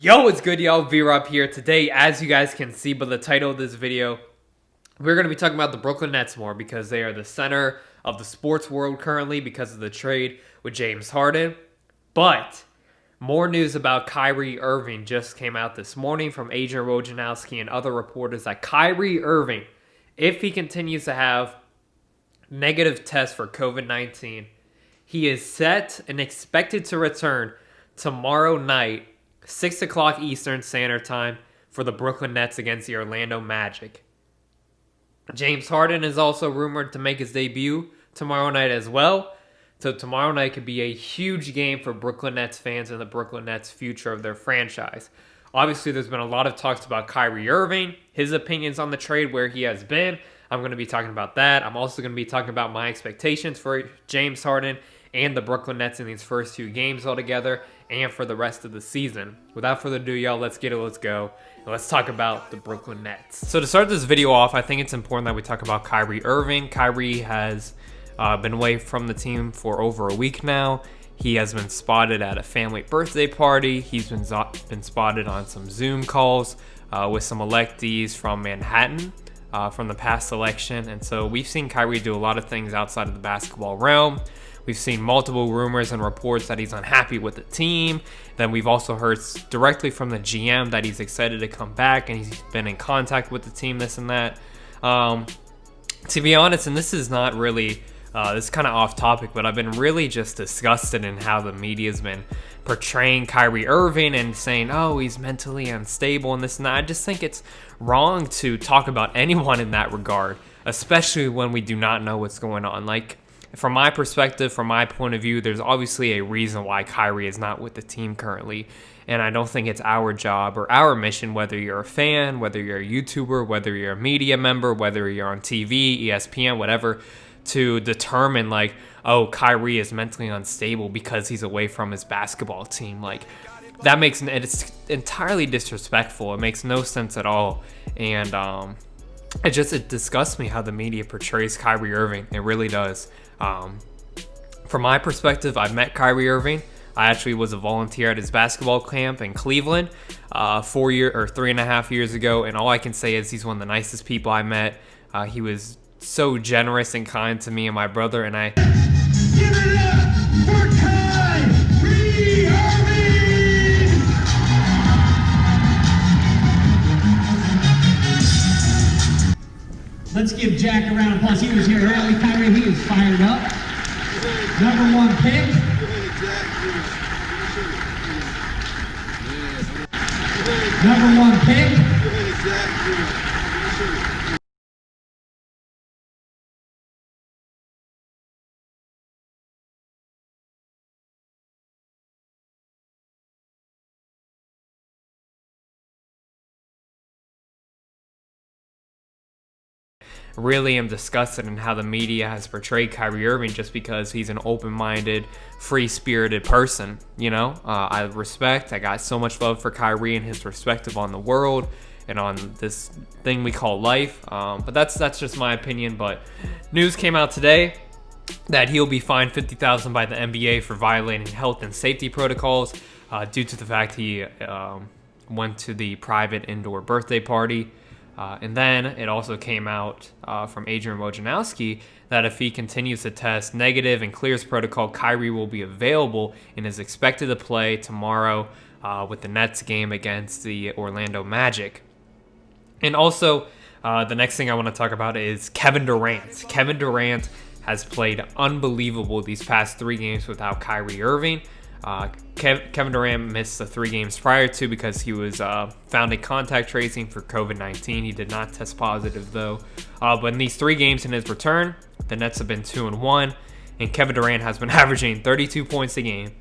Yo, what's good, y'all? VARMY here. Today, as you guys can see by the title of this video, we're going to be talking about the Brooklyn Nets more because they are the center of the sports world currently because of the trade with James Harden. But more news about Kyrie Irving just came out this morning from Adrian Wojnarowski and other reporters that Kyrie Irving, if he continues to have negative tests for COVID-19, he is set and expected to return tomorrow night, 6 o'clock Eastern Standard Time, for the Brooklyn Nets against the Orlando Magic. James Harden is also rumored to make his debut tomorrow night as well. So tomorrow night could be a huge game for Brooklyn Nets fans and the Brooklyn Nets' future of their franchise. Obviously, there's been a lot of talks about Kyrie Irving, his opinions on the trade, where he has been. I'm going to be talking about that. I'm also going to be talking about my expectations for James Harden and the Brooklyn Nets in these first two games altogether and for the rest of the season. Without further ado, y'all, let's get it, let's go, and let's talk about the Brooklyn Nets. So to start this video off, I think it's important that we talk about Kyrie Irving. Kyrie has been away from the team for over a week now. He has been spotted at a family birthday party. He's been spotted on some Zoom calls with some electees from Manhattan from the past election. And so we've seen Kyrie do a lot of things outside of the basketball realm. We've seen multiple rumors and reports that he's unhappy with the team. Then we've also heard directly from the GM that he's excited to come back and he's been in contact with the team, this and that. To be honest, and this is not really, this is kind of off topic, but I've been really just disgusted in how the media's been portraying Kyrie Irving and saying, oh, he's mentally unstable and this and that. I just think it's wrong to talk about anyone in that regard, especially when we do not know what's going on. Like, from my perspective, from my point of view, there's obviously a reason why Kyrie is not with the team currently. And I don't think it's our job or our mission, whether you're a fan, whether you're a YouTuber, whether you're a media member, whether you're on TV, ESPN, whatever, to determine like, oh, Kyrie is mentally unstable because he's away from his basketball team. Like, that makes it's entirely disrespectful. It makes no sense at all. And it disgusts me how the media portrays Kyrie Irving. It really does. From my perspective, I've met Kyrie Irving. I actually was a volunteer at his basketball camp in Cleveland 3.5 years ago, and all I can say is he's one of the nicest people I met. He was so generous and kind to me and my brother, and I... Give it up for Kyrie Irving! Let's give Jack a round of applause. He was here early. Kyrie, he is fired up. Number one pick. Number one pick. Really am disgusted in how the media has portrayed Kyrie Irving just because he's an open-minded, free-spirited person. You know, I got so much love for Kyrie and his perspective on the world and on this thing we call life. But that's just my opinion. But news came out today that he'll be fined $50,000 by the NBA for violating health and safety protocols due to the fact he went to the private indoor birthday party. And then it also came out from Adrian Wojnarowski that if he continues to test negative and clears protocol, Kyrie will be available and is expected to play tomorrow with the Nets game against the Orlando Magic. And also, the next thing I want to talk about is Kevin Durant. Kevin Durant has played unbelievable these past 3 games without Kyrie Irving. Kevin Durant missed the 3 games prior to because he was found in contact tracing for COVID-19. He did not test positive though. But in these 3 games in his return, the Nets have been 2-1, and Kevin Durant has been averaging 32 points a game,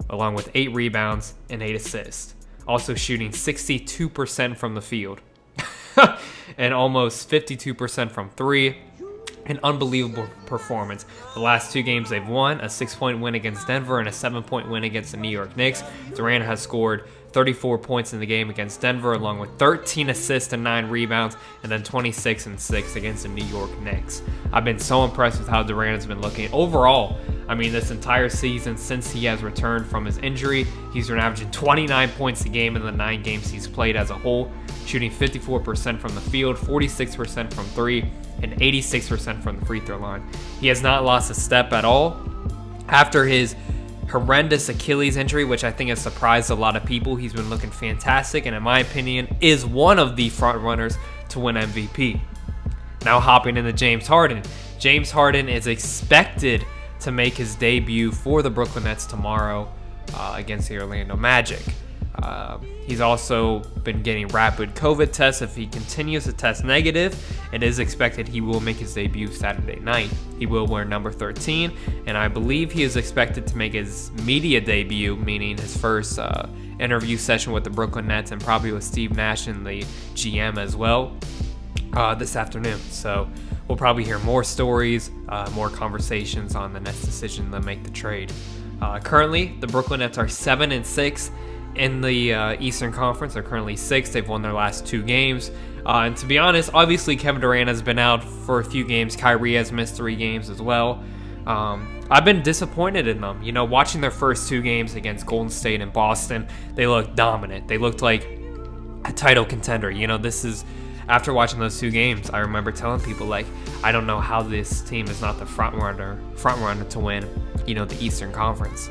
along with 8 rebounds and 8 assists. Also shooting 62% from the field and almost 52% from 3. An unbelievable performance. The last 2 games they've won, a 6-point win against Denver and a 7-point win against the New York Knicks. Durant has scored 34 points in the game against Denver, along with 13 assists and 9 rebounds, and then 26 and 6 against the New York Knicks. I've been so impressed with how Durant has been looking. Overall, I mean, this entire season since he has returned from his injury, he's been averaging 29 points a game in the 9 games he's played as a whole, shooting 54% from the field, 46% from 3, and 86% from the free throw line. He has not lost a step at all. After his horrendous Achilles injury, which I think has surprised a lot of people, he's been looking fantastic, and in my opinion, is one of the front runners to win MVP. Now hopping into James Harden. James Harden is expected to make his debut for the Brooklyn Nets tomorrow against the Orlando Magic. He's also been getting rapid COVID tests. If he continues to test negative, it is expected he will make his debut Saturday night. He will wear number 13, and I believe he is expected to make his media debut, meaning his first interview session with the Brooklyn Nets and probably with Steve Nash and the GM as well this afternoon. So we'll probably hear more stories, more conversations on the Nets' decision to make the trade. Currently, the Brooklyn Nets are 7-6 in the Eastern Conference. They're currently 6th. They've won their last 2 games. And to be honest, obviously Kevin Durant has been out for a few games. Kyrie has missed 3 games as well. I've been disappointed in them. You know, watching their first 2 games against Golden State and Boston, they looked dominant. They looked like a title contender. You know, this is, after watching those 2 games, I remember telling people, like, I don't know how this team is not the front runner to win, you know, the Eastern Conference.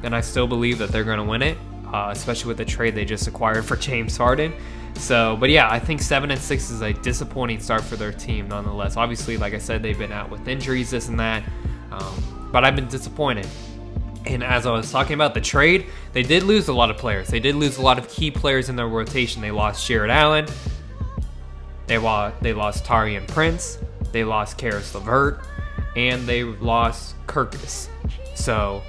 And I still believe that they're going to win it, especially with the trade they just acquired for James Harden. So, but yeah, I think 7-6 is a disappointing start for their team nonetheless. Obviously, like I said, they've been out with injuries, this and that, but I've been disappointed. And as I was talking about the trade, they did lose a lot of players. They did lose a lot of key players in their rotation. They lost Jared Allen. They lost Taurean Prince. They lost Karis LeVert. And they lost Kirkus. So,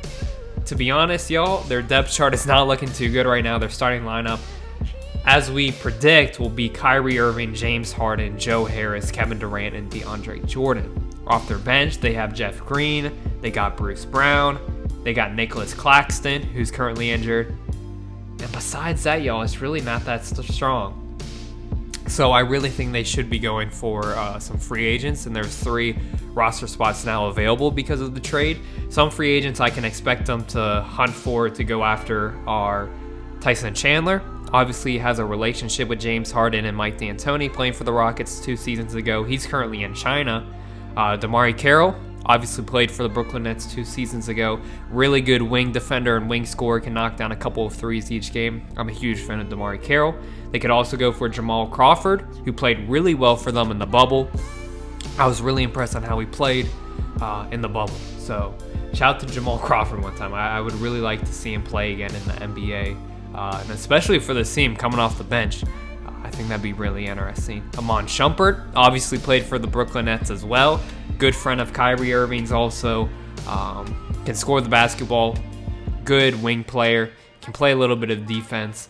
to be honest, y'all, their depth chart is not looking too good right now. Their starting lineup, as we predict, will be Kyrie Irving, James Harden, Joe Harris, Kevin Durant, and DeAndre Jordan. Off their bench, they have Jeff Green. They got Bruce Brown. They got Nicholas Claxton, who's currently injured. And besides that, y'all, it's really not that strong. So I really think they should be going for some free agents, and there's 3 roster spots now available because of the trade. Some free agents I can expect them to hunt for to go after are Tyson Chandler. Obviously, he has a relationship with James Harden and Mike D'Antoni, playing for the Rockets 2 seasons ago. He's currently in China. DeMarre Carroll obviously played for the Brooklyn Nets 2 seasons ago. Really good wing defender and wing scorer, can knock down a couple of threes each game. I'm a huge fan of DeMarre Carroll. They could also go for Jamal Crawford, who played really well for them in the bubble. I was really impressed on how he played in the bubble. So shout out to Jamal Crawford one time. I would really like to see him play again in the NBA, and especially for this team coming off the bench. I think that'd be really interesting. Iman Shumpert obviously played for the Brooklyn Nets as well. Good friend of Kyrie Irving's also. Can score the basketball. Good wing player. Can play a little bit of defense.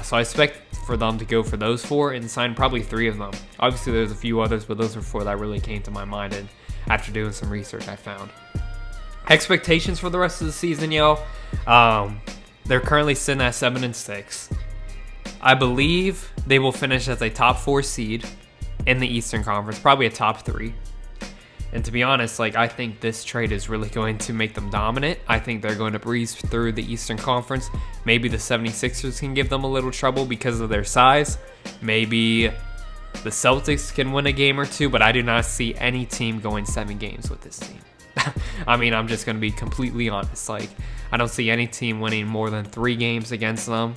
So I expect for them to go for those 4 and sign probably 3 of them. Obviously, there's a few others, but those are 4 that really came to my mind, and after doing some research, I found. Expectations for the rest of the season, y'all. They're currently sitting at 7-6. I believe they will finish as a top 4 seed in the Eastern Conference, probably a top 3. And to be honest, like, I think this trade is really going to make them dominant. I think they're going to breeze through the Eastern Conference. Maybe the 76ers can give them a little trouble because of their size. Maybe the Celtics can win a game or 2, but I do not see any team going 7 games with this team. I mean, I'm just going to be completely honest. Like, I don't see any team winning more than 3 games against them,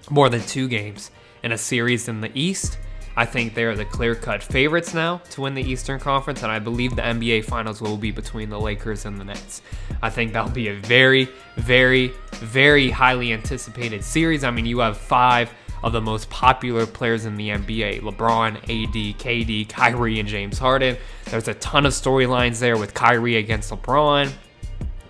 more than 2 games in a series in the East. I think they're the clear-cut favorites now to win the Eastern Conference, and I believe the NBA Finals will be between the Lakers and the Nets. I think that'll be a very, very, very highly anticipated series. I mean, you have 5 of the most popular players in the NBA: LeBron, AD, KD, Kyrie, and James Harden. There's a ton of storylines there with Kyrie against LeBron,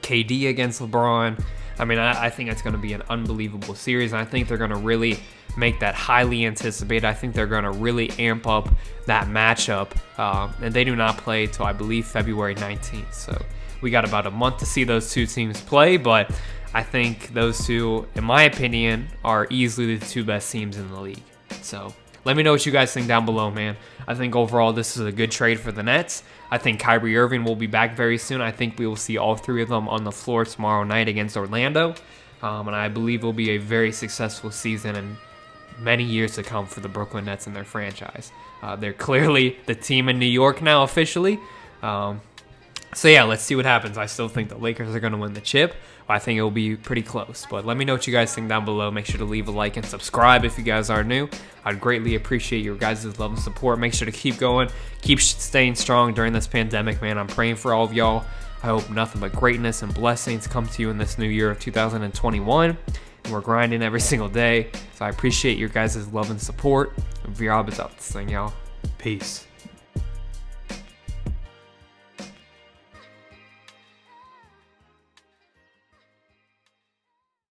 KD against LeBron. I mean, I think it's going to be an unbelievable series, and I think they're going to really make that highly anticipated. I think they're going to really amp up that matchup, and they do not play till, I believe, February 19th. So we got about a month to see those 2 teams play, but I think those two, in my opinion, are easily the two best teams in the league. So let me know what you guys think down below, man. I think overall this is a good trade for the Nets. I think Kyrie Irving will be back very soon. I think we will see all three of them on the floor tomorrow night against Orlando. And I believe it will be a very successful season and many years to come for the Brooklyn Nets and their franchise. They're clearly the team in New York now officially. So yeah, let's see what happens. I still think the Lakers are going to win the chip. I think it will be pretty close. But let me know what you guys think down below. Make sure to leave a like and subscribe if you guys are new. I'd greatly appreciate your guys' love and support. Make sure to keep going. Keep staying strong during this pandemic, man. I'm praying for all of y'all. I hope nothing but greatness and blessings come to you in this new year of 2021. And we're grinding every single day. So I appreciate your guys' love and support. VARMY is out this thing, y'all. Peace.